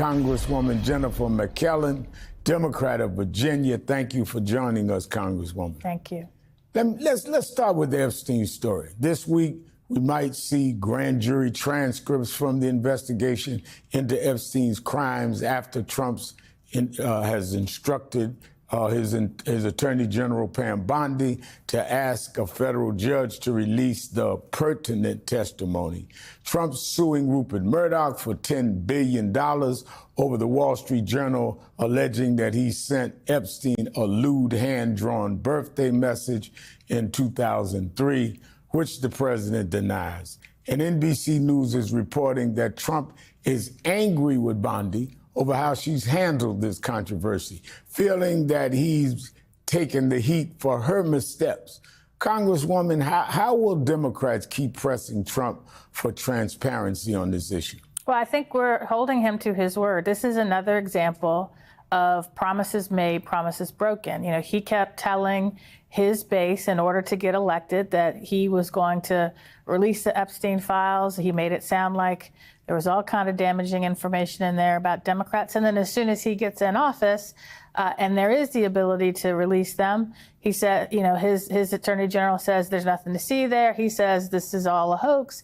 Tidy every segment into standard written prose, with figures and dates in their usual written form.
Congresswoman Jennifer McClellan, Democrat of Virginia. Thank you for joining us, Congresswoman. Thank you. Let's start with the Epstein story. This week, we might see grand jury transcripts from the investigation into Epstein's crimes after Trump has instructed his Attorney General Pam Bondi to ask a federal judge to release the pertinent testimony. Trump suing Rupert Murdoch for $10 billion over the Wall Street Journal, alleging that he sent Epstein a lewd hand-drawn birthday message in 2003, which the president denies. And NBC News is reporting that Trump is angry with Bondi over how she's handled this controversy, feeling that he's taken the heat for her missteps. Congresswoman, how will Democrats keep pressing Trump for transparency on this issue? Well, I think we're holding him to his word. This is another example of promises made, promises broken. You know, he kept telling his base in order to get elected that he was going to release the Epstein files. He made it sound like there was all kind of damaging information in there about Democrats. And then as soon as he gets in office, and there is the ability to release them, he said, you know, his attorney general says there's nothing to see there. He says this is all a hoax.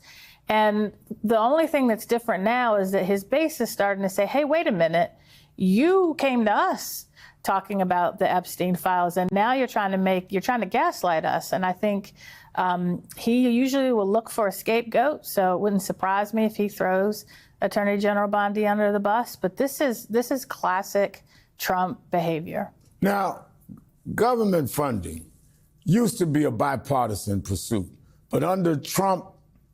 And the only thing that's different now is that his base is starting to say, hey, wait a minute, you came to us talking about the Epstein files, and now you're trying to gaslight us. And I think he usually will look for a scapegoat, so it wouldn't surprise me if he throws Attorney General Bondi under the bus. But this is classic Trump behavior. Now, government funding used to be a bipartisan pursuit, but under Trump,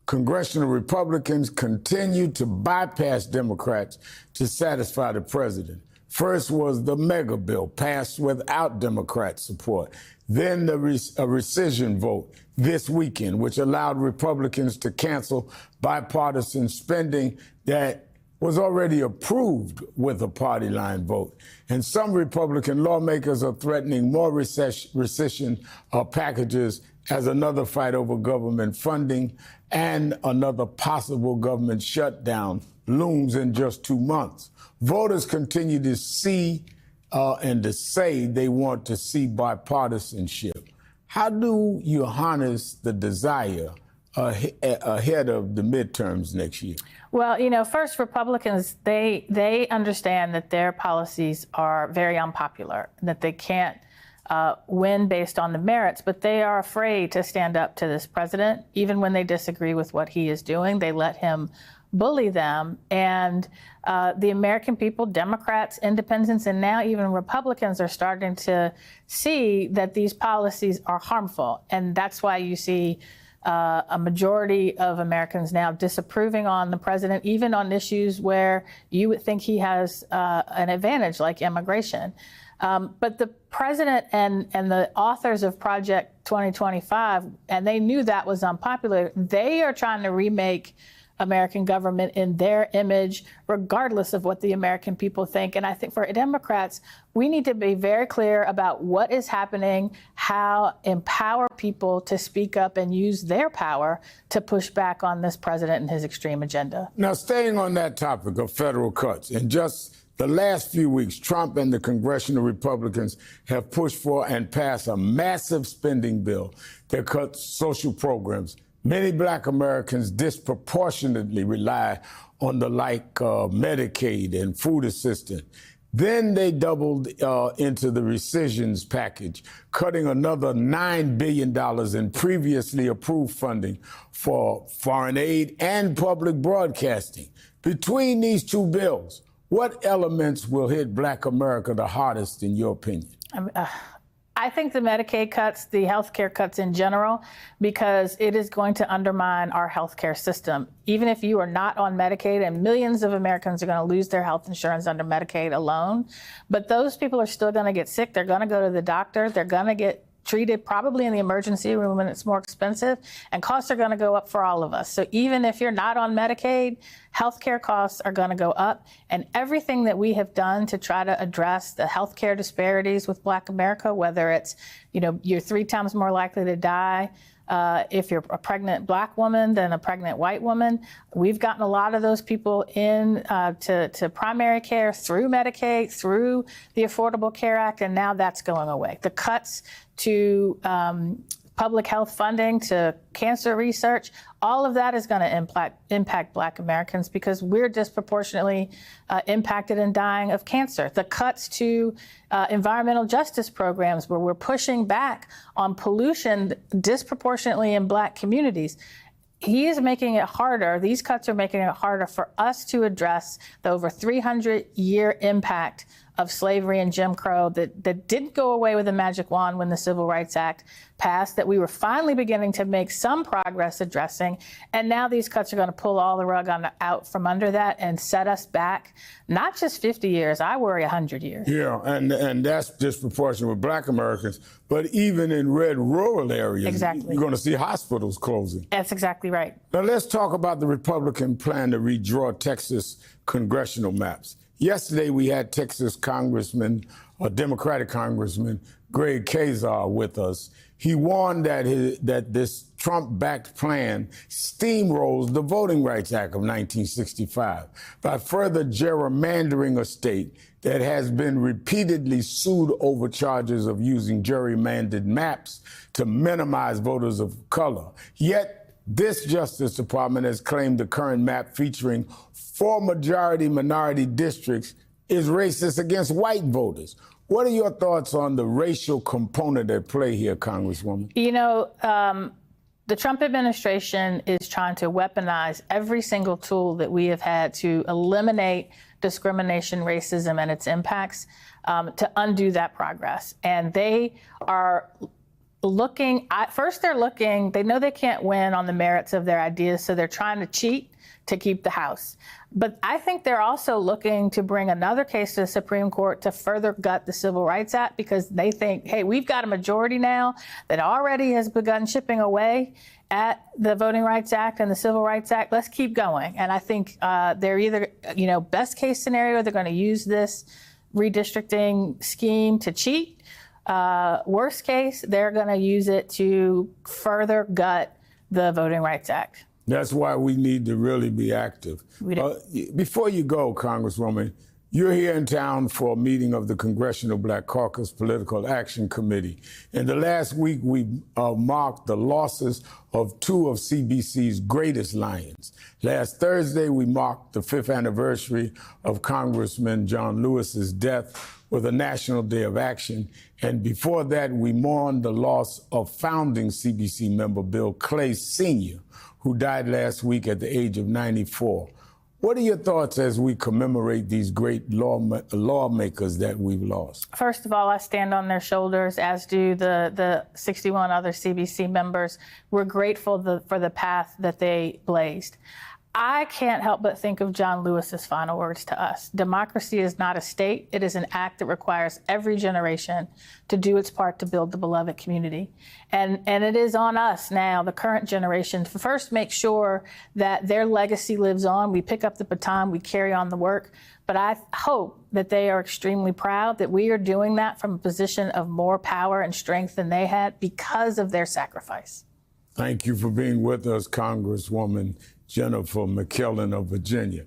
congressional Republicans continued to bypass Democrats to satisfy the president. First was the mega bill passed without Democrat support. Then a rescission vote this weekend, which allowed Republicans to cancel bipartisan spending that was already approved with a party line vote. And some Republican lawmakers are threatening more rescission packages as another fight over government funding and another possible government shutdown looms in just 2 months. Voters continue to see and to say they want to see bipartisanship. How do you harness the desire ahead of the midterms next year? Well, you know, first, Republicans, they understand that their policies are very unpopular, that they can't win based on the merits, but they are afraid to stand up to this president. Even when they disagree with what he is doing, they let him bully them. And the American people, Democrats, independents, and now even Republicans are starting to see that these policies are harmful. And that's why you see a majority of Americans now disapproving on the president, even on issues where you would think he has an advantage, like immigration. But the president and the authors of Project 2025, and they knew that was unpopular, they are trying to remake American government in their image, regardless of what the American people think. And I think for Democrats, we need to be very clear about what is happening, how empower people to speak up and use their power to push back on this president and his extreme agenda. Now, staying on that topic of federal cuts, in just the last few weeks, Trump and the congressional Republicans have pushed for and passed a massive spending bill that cuts social programs. Many Black Americans disproportionately rely on the Medicaid and food assistance. Then they doubled into the rescissions package, cutting another $9 billion in previously approved funding for foreign aid and public broadcasting. Between these two bills, what elements will hit Black America the hardest, in your opinion? I think the Medicaid cuts, the health care cuts in general, because it is going to undermine our health care system. Even if you are not on Medicaid, and millions of Americans are going to lose their health insurance under Medicaid alone, but those people are still going to get sick. They're going to go to the doctor. They're going to get treated probably in the emergency room when it's more expensive, and costs are going to go up for all of us. So even if you're not on Medicaid, healthcare costs are going to go up, and everything that we have done to try to address the healthcare disparities with Black America, whether it's, you know, you're 3 times more likely to die if you're a pregnant black woman than a pregnant white woman. We've gotten a lot of those people in to primary care through Medicaid, through the Affordable Care Act, and now that's going away. The cuts to public health funding, to cancer research, all of that is going to impact Black Americans because we're disproportionately impacted and dying of cancer. The cuts to environmental justice programs where we're pushing back on pollution disproportionately in Black communities. He is making it harder. These cuts are making it harder for us to address the over 300-year impact of slavery and Jim Crow that didn't go away with a magic wand when the Civil Rights Act passed, that we were finally beginning to make some progress addressing. And now these cuts are going to pull all the rug out from under that and set us back, not just 50 years, I worry 100 years. Yeah, and that's disproportionate with Black Americans. But even in red rural areas, exactly, you're going to see hospitals closing. That's exactly right. Now let's talk about the Republican plan to redraw Texas congressional maps. Yesterday, we had Texas Congressman, or Democratic Congressman, Greg Casar with us. He warned that this Trump-backed plan steamrolls the Voting Rights Act of 1965 by further gerrymandering a state that has been repeatedly sued over charges of using gerrymandered maps to minimize voters of color. Yet, this Justice Department has claimed the current map featuring 4 majority-minority districts is racist against white voters. What are your thoughts on the racial component at play here, Congresswoman? You know, the Trump administration is trying to weaponize every single tool that we have had to eliminate discrimination, racism, and its impacts to undo that progress. And they are looking, first they're looking, they know they can't win on the merits of their ideas, so they're trying to cheat to keep the House. But I think they're also looking to bring another case to the Supreme Court to further gut the Civil Rights Act because they think, hey, we've got a majority now that already has begun chipping away at the Voting Rights Act and the Civil Rights Act. Let's keep going. And I think they're either, best case scenario, they're going to use this redistricting scheme to cheat. Worst case, they're going to use it to further gut the Voting Rights Act. That's why we need to really be active. Before you go, Congresswoman, you're here in town for a meeting of the Congressional Black Caucus Political Action Committee. In the last week, we marked the losses of 2 of CBC's greatest lions. Last Thursday, we marked the 5th anniversary of Congressman John Lewis's death with a National Day of Action. And before that, we mourned the loss of founding CBC member Bill Clay Sr., who died last week at the age of 94. What are your thoughts as we commemorate these great lawmakers that we've lost? First of all, I stand on their shoulders, as do the 61 other CBC members. We're grateful for the path that they blazed. I can't help but think of John Lewis's final words to us. Democracy is not a state. It is an act that requires every generation to do its part to build the beloved community. And it is on us now, the current generation, to first make sure that their legacy lives on. We pick up the baton, we carry on the work. But I hope that they are extremely proud that we are doing that from a position of more power and strength than they had because of their sacrifice. Thank you for being with us, Congresswoman Jennifer McClellan of Virginia.